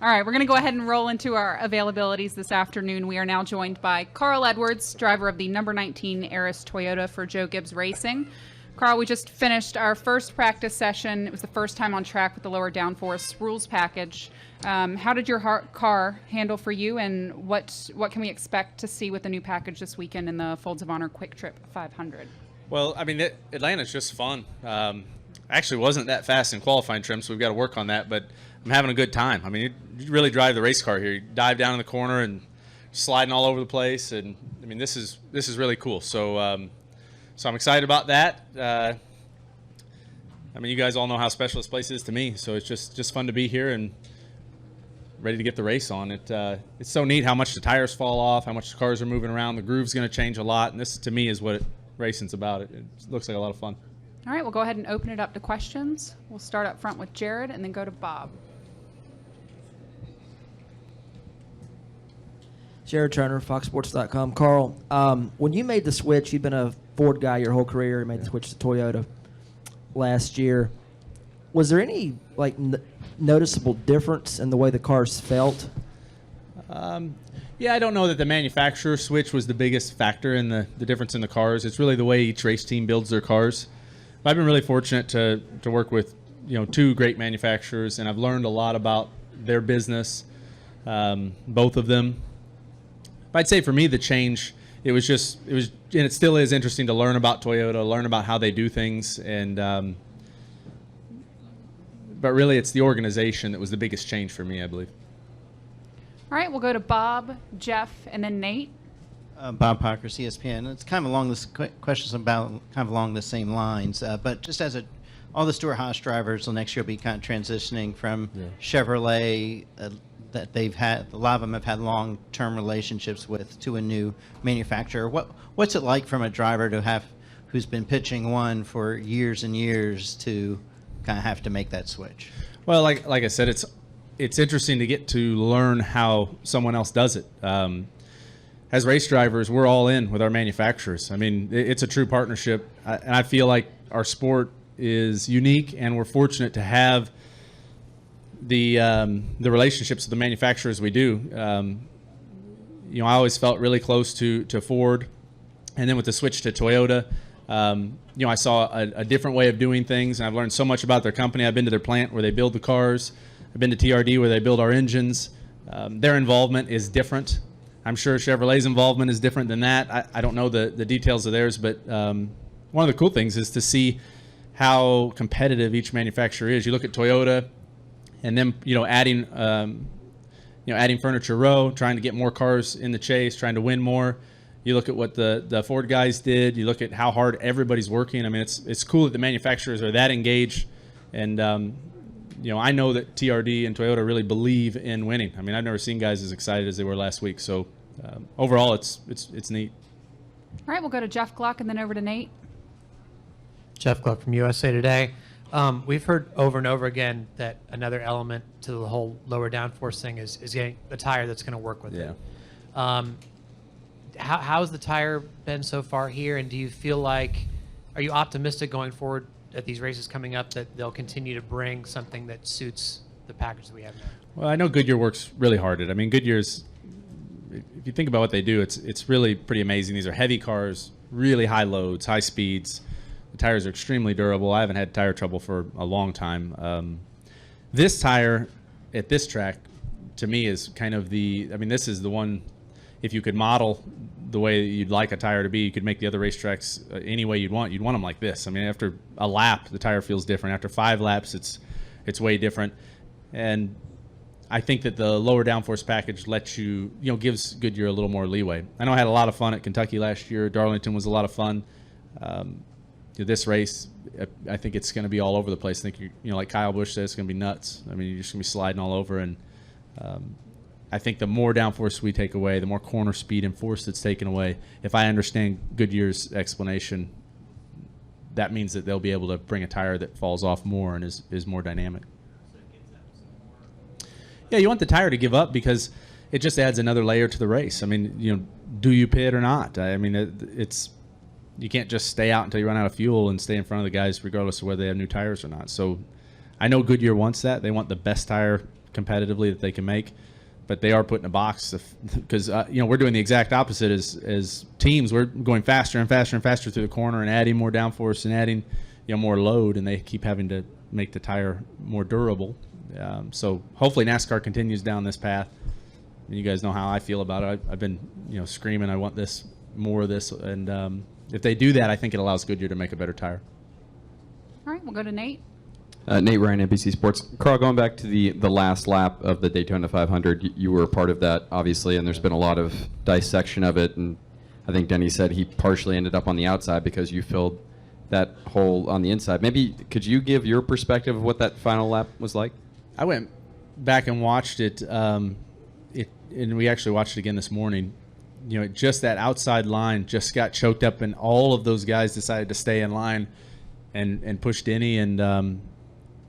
All right, we're going to go ahead and roll into our availabilities this afternoon. We are now joined by Carl Edwards, driver of the number 19 Eris Toyota for Joe Gibbs Racing. Carl, we just finished our first practice session. It was the first time on track with the lower downforce rules package. How did your car handle for you, and what can we expect to see with the new package this weekend in the Folds of Honor Quick Trip 500? Well, I mean, Atlanta's just fun. Actually wasn't that fast in qualifying trim, so we've got to work on that, but I'm having a good time. I mean, you really drive the race car here. You dive down in the corner and sliding all over the place, and I mean, this is really cool. So so I'm excited about that. I mean, you guys all know how special this place is to me, so it's just fun to be here and ready to get the race on. It's so neat how much the tires fall off, how much the cars are moving around. The groove's going to change a lot, and this to me is what racing's about. It looks like a lot of fun. All right, we'll go ahead and open it up to questions. We'll start up front with Jared and then go to Bob. Jared Turner, FoxSports.com. Carl, when you made the switch, you've been a Ford guy your whole career. You made the switch to Toyota last year. Was there any noticeable difference in the way the cars felt? Yeah, I don't know that the manufacturer switch was the biggest factor in the difference in the cars. It's really the way each race team builds their cars. But I've been really fortunate to work with two great manufacturers, and I've learned a lot about their business, both of them. But I'd say for me the change, it was and it still is interesting to learn about Toyota, learn about how they do things, and but really it's the organization that was the biggest change for me, I believe. All right, we'll go to Bob, Jeff, and then Nate. Bob Parker, CSPN. It's kind of along this questions about kind of along the same lines, but just as all the Stuart Haas drivers will next year be kind of transitioning from Chevrolet that they've had. A lot of them have had long-term relationships with to a new manufacturer. What's it like from a driver who's been pitching one for years and years to kind of have to make that switch? Well, like I said, it's interesting to get to learn how someone else does it. As race drivers, we're all in with our manufacturers. I mean, it's a true partnership, and I feel like our sport is unique, and we're fortunate to have the relationships with the manufacturers we do. I always felt really close to Ford, and then with the switch to Toyota, I saw a different way of doing things, and I've learned so much about their company. I've been to their plant where they build the cars. I've been to TRD where they build our engines. Their involvement is different. I'm sure Chevrolet's involvement is different than that. I don't know the details of theirs, but one of the cool things is to see how competitive each manufacturer is. You look at Toyota, and then adding Furniture Row, trying to get more cars in the chase, trying to win more. You look at what the Ford guys did. You look at how hard everybody's working. I mean, it's cool that the manufacturers are that engaged, and I know that TRD and Toyota really believe in winning. I mean, I've never seen guys as excited as they were last week. So overall, it's neat. All right, we'll go to Jeff Gluck and then over to Nate. Jeff Gluck from USA Today. We've heard over and over again that another element to the whole lower downforce thing is getting a tire that's going to work with it. How's the tire been so far here, and do you feel like, are you optimistic going forward at these races coming up that they'll continue to bring something that suits the package that we have now? Well, I know Goodyear works really hard at it. I mean, Goodyear's, if you think about what they do, it's really pretty amazing. These are heavy cars, really high loads, high speeds. The tires are extremely durable. I haven't had tire trouble for a long time. This tire at this track, to me, is kind of this is the one, if you could model the way you'd like a tire to be, you could make the other racetracks any way you'd want. You'd want them like this. I mean, after a lap, the tire feels different. After 5 laps, it's way different. And I think that the lower downforce package lets gives Goodyear a little more leeway. I know I had a lot of fun at Kentucky last year. Darlington was a lot of fun. This race, I think it's going to be all over the place. I think like Kyle Busch said, it's going to be nuts. I mean, you're just going to be sliding all over, and I think the more downforce we take away, the more corner speed and force that's taken away. If I understand Goodyear's explanation, that means that they'll be able to bring a tire that falls off more and is more dynamic. Yeah, you want the tire to give up because it just adds another layer to the race. I mean, do you pit or not? I mean, it's you can't just stay out until you run out of fuel and stay in front of the guys regardless of whether they have new tires or not. So I know Goodyear wants that. They want the best tire competitively that they can make. But they are put in a box because we're doing the exact opposite as teams. We're going faster and faster and faster through the corner and adding more downforce and adding more load, and they keep having to make the tire more durable. So hopefully NASCAR continues down this path. You guys know how I feel about it. I've been screaming I want this, more of this, and if they do that, I think it allows Goodyear to make a better tire. All right, we'll go to Nate. Nate Ryan, NBC Sports. Carl, going back to the last lap of the Daytona 500, you were a part of that, obviously, and there's been a lot of dissection of it. And I think Denny said he partially ended up on the outside because you filled that hole on the inside. Maybe could you give your perspective of what that final lap was like? I went back and watched it, and we actually watched it again this morning. Just that outside line just got choked up, and all of those guys decided to stay in line and push Denny, and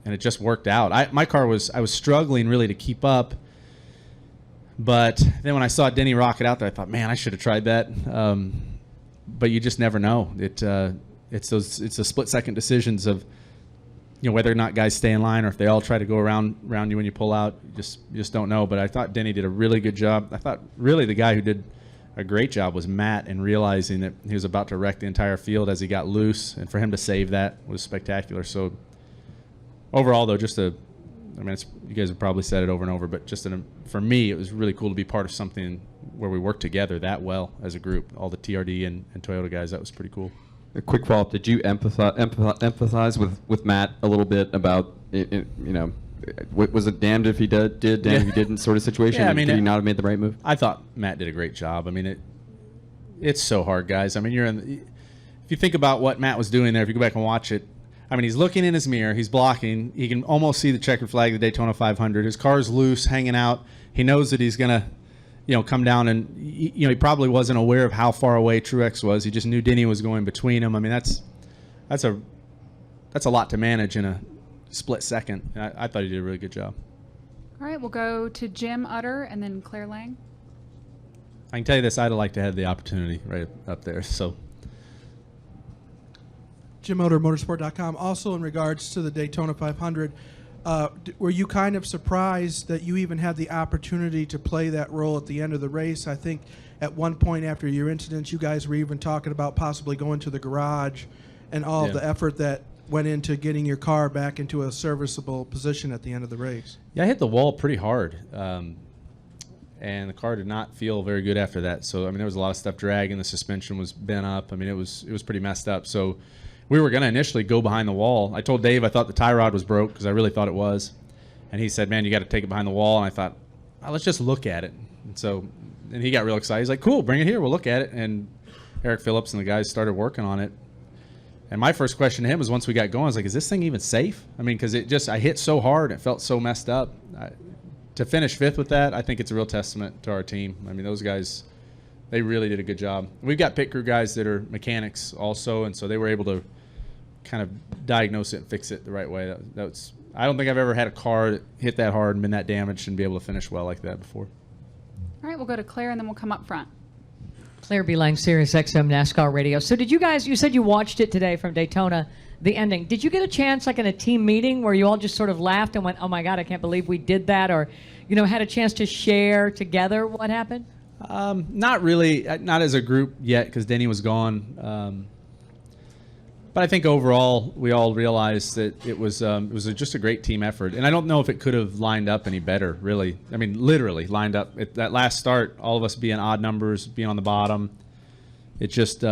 it just worked out. I was struggling really to keep up, but then when I saw Denny rocket out there, I thought, man, I should have tried that. But you just never know. It's the split-second decisions of whether or not guys stay in line or if they all try to go around you when you pull out. You just don't know. But I thought Denny did a really good job. I thought really the guy who did a great job was Matt in realizing that he was about to wreck the entire field as he got loose, and for him to save that was spectacular. So overall, though, you guys have probably said it over and over, but for me, it was really cool to be part of something where we worked together that well as a group. All the TRD and Toyota guys, that was pretty cool. A quick follow-up: did you empathize with Matt a little bit about was it damned if he did, damned if he didn't sort of situation? Yeah, did he not have made the right move? I thought Matt did a great job. It's so hard, guys. If you think about what Matt was doing there, if you go back and watch it, he's looking in his mirror, he's blocking, he can almost see the checkered flag of the Daytona 500. His car's loose, hanging out. He knows that he's gonna, come down, and he probably wasn't aware of how far away Truex was. He just knew Denny was going between him. That's a lot to manage in a split second. And I thought he did a really good job. All right, we'll go to Jim Utter and then Claire Lang. I can tell you this: I'd like to have the opportunity right up there. So. Jim Utter, motorsport.com. Also, in regards to the Daytona 500, were you kind of surprised that you even had the opportunity to play that role at the end of the race? I think at one point after your incident, you guys were even talking about possibly going to the garage and all of the effort that went into getting your car back into a serviceable position at the end of the race. Yeah, I hit the wall pretty hard, and the car did not feel very good after that. So, there was a lot of stuff dragging. The suspension was bent up. It was pretty messed up. So we were going to initially go behind the wall. I told Dave I thought the tie rod was broke because I really thought it was. And he said, man, you got to take it behind the wall. And I thought, let's just look at it. And he got real excited. He's like, cool, bring it here. We'll look at it. And Eric Phillips and the guys started working on it. And my first question to him was once we got going, I was like, is this thing even safe? Because I hit so hard. It felt so messed up. To finish fifth with that, I think it's a real testament to our team. Those guys, they really did a good job. We've got pit crew guys that are mechanics also, and so they were able to kind of diagnose it and fix it the right way. I don't think I've ever had a car that hit that hard and been that damaged and be able to finish well like that before. All right, we'll go to Claire and then we'll come up front. Claire B. Lang, Sirius XM NASCAR Radio. So did you guys, you said you watched it today from Daytona, the ending. Did you get a chance, like in a team meeting, where you all just sort of laughed and went, oh my God, I can't believe we did that? Or, had a chance to share together what happened? Not really, not as a group yet because Denny was gone. But I think overall we all realized that it was just a great team effort. And I don't know if it could have lined up any better, really. Literally lined up. That last start, all of us being odd numbers, being on the bottom, it just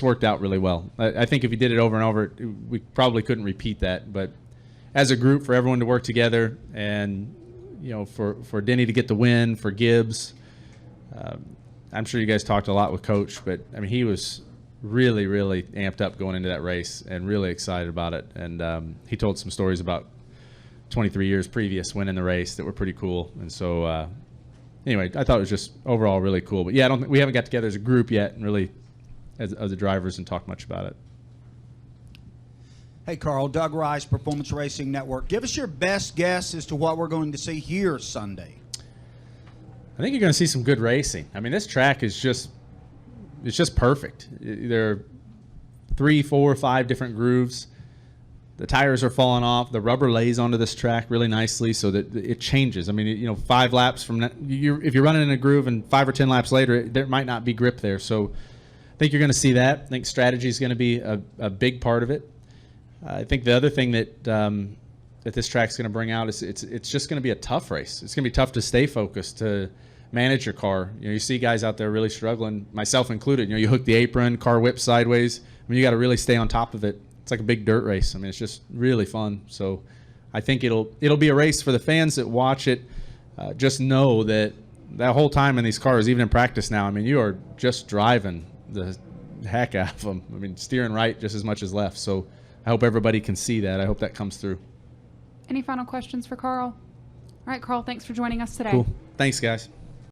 worked out really well. I think if you did it over and over, we probably couldn't repeat that. But as a group, for everyone to work together and, for Denny to get the win, for Gibbs, I'm sure you guys talked a lot with Coach, but, he was really, really amped up going into that race and really excited about it. And he told some stories about 23 years previous winning the race that were pretty cool. And so, anyway, I thought it was just overall really cool. But yeah, we haven't got together as a group yet and really as the drivers and talked much about it. Hey, Carl, Doug Rice, Performance Racing Network. Give us your best guess as to what we're going to see here Sunday. I think you're going to see some good racing. This track is just perfect. There are 3, 4, 5 different grooves. the tires are falling off. The rubber lays onto this track really nicely so that it changes. I mean, you know, 5 laps from if you're running in a groove and 5 or 10 laps later, there might not be grip there. So I think you're going to see that. I think strategy is going to be a big part of it. I think the other thing that that this track's going to bring out is it's just going to be a tough race. It's going to be tough to stay focused, to manage your car. You know, you see guys out there really struggling, myself included. You know, you hook the apron, car whips sideways. I mean, you got to really stay on top of it. It's like a big dirt race. I mean, it's just really fun. So I think it'll be a race for the fans that watch it. Just know that whole time in these cars, even in practice now, I mean, you are just driving the heck out of them. I mean, steering right just as much as left. So I hope everybody can see that. I hope that comes through. Any final questions for Carl? All right, Carl, thanks for joining us today. Cool. Thanks, guys.